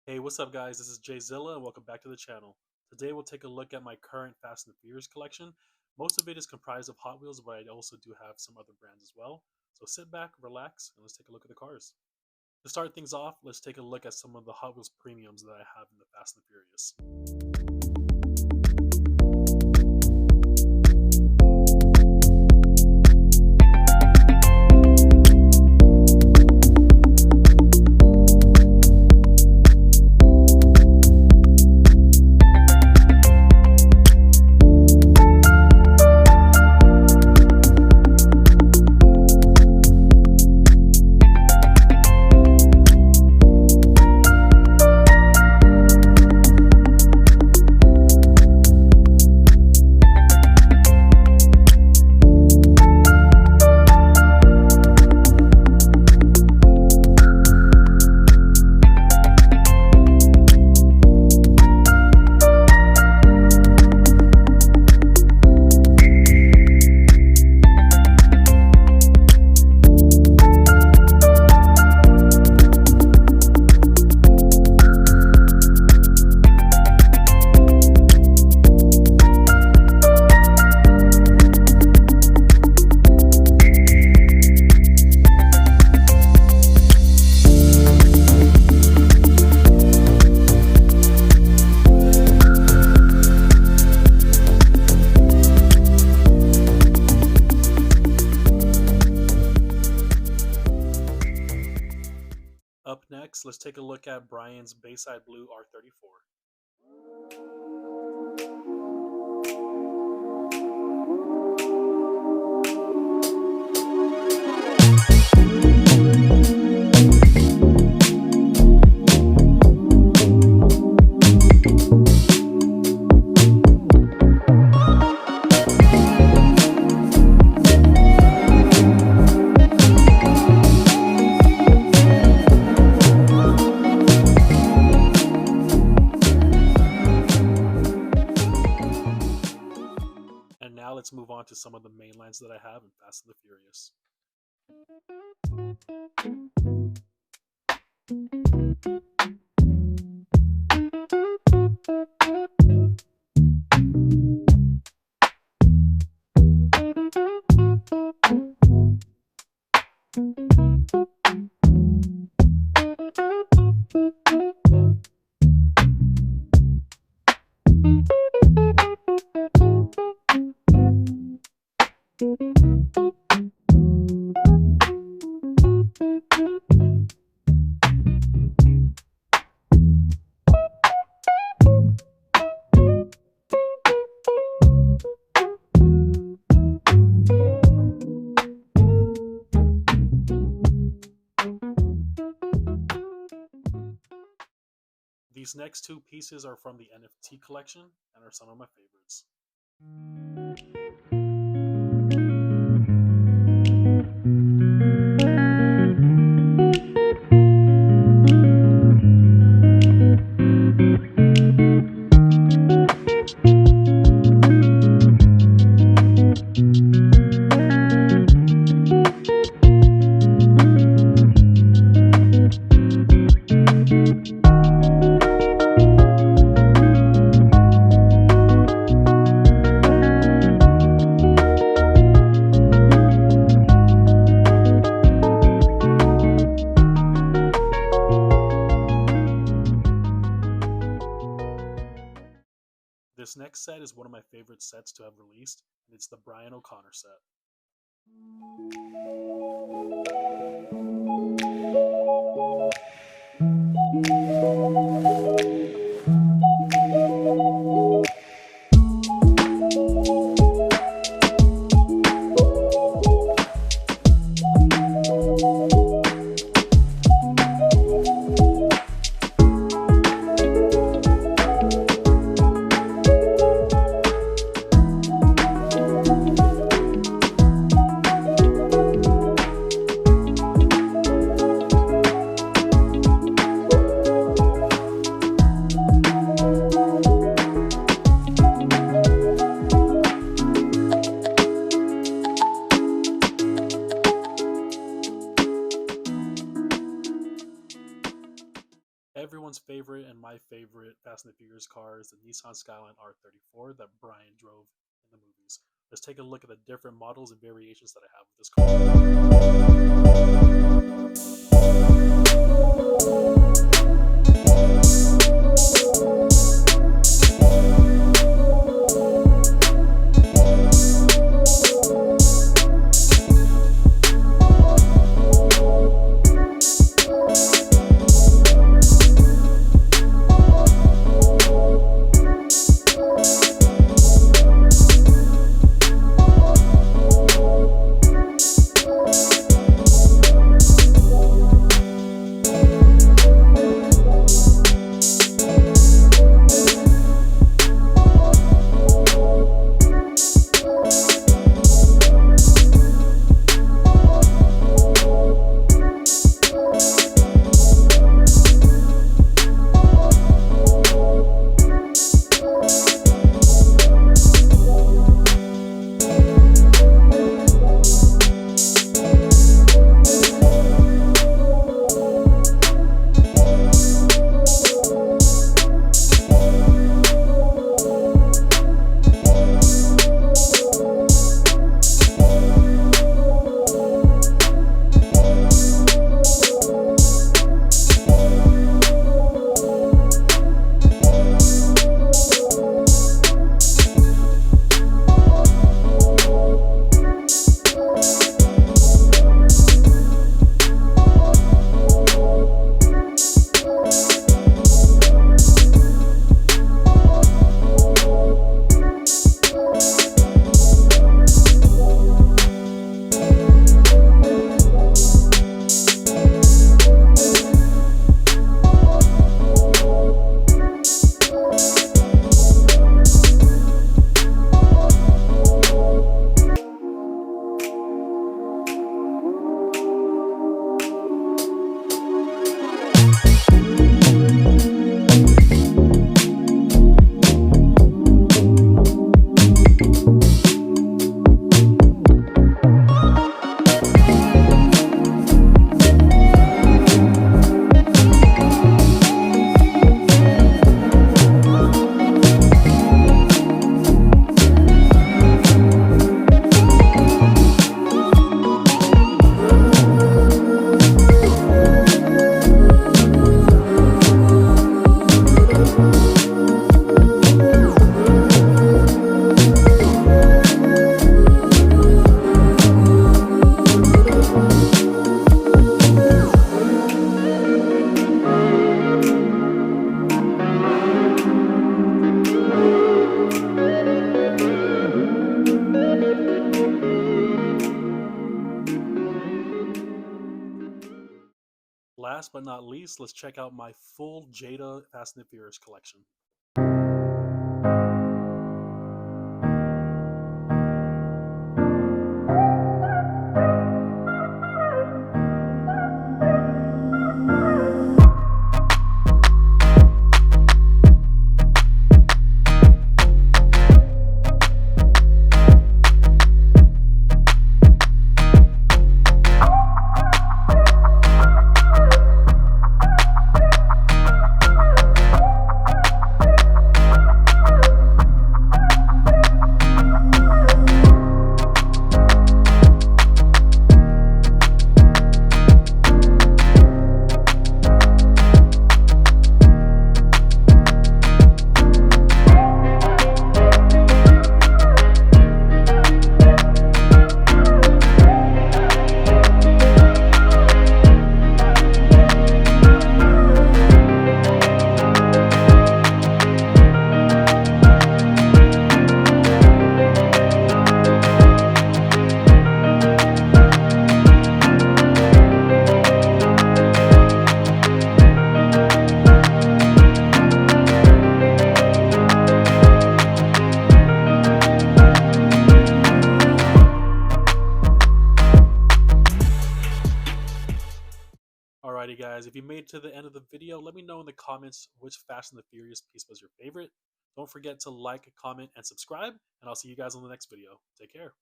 Hey, what's up, guys? This is Jayzilla, and welcome back to the channel. Today, we'll take a look at my current Fast and Furious collection. Most of it is comprised of Hot Wheels, but I also do have some other brands as well. So sit back, relax, and let's take a look at the cars. To start things off, let's take a look at some of the Hot Wheels premiums that I have in the Fast and Furious. Up next, let's take a look at Brian's Bayside Blue R34. And now let's move on to some of the main lines that I have in Fast and the Furious. These next two pieces are from the NFT collection and are some of my favorites. This next set is one of my favorite sets to have released, and it's the Brian O'Connor set. everyone's favorite and my favorite Fast and the Furious car is the Nissan Skyline R34 that Brian drove in the movies. Let's take a look at the different models and variations that I have with this Last but not least, let's check out my full Jada Fast and the Furious collection. Alrighty guys, if you made it to the end of the video, let me know in the comments which Fast and the Furious piece was your favorite. Don't forget to like, comment, and subscribe, and I'll see you guys on the next video. Take care.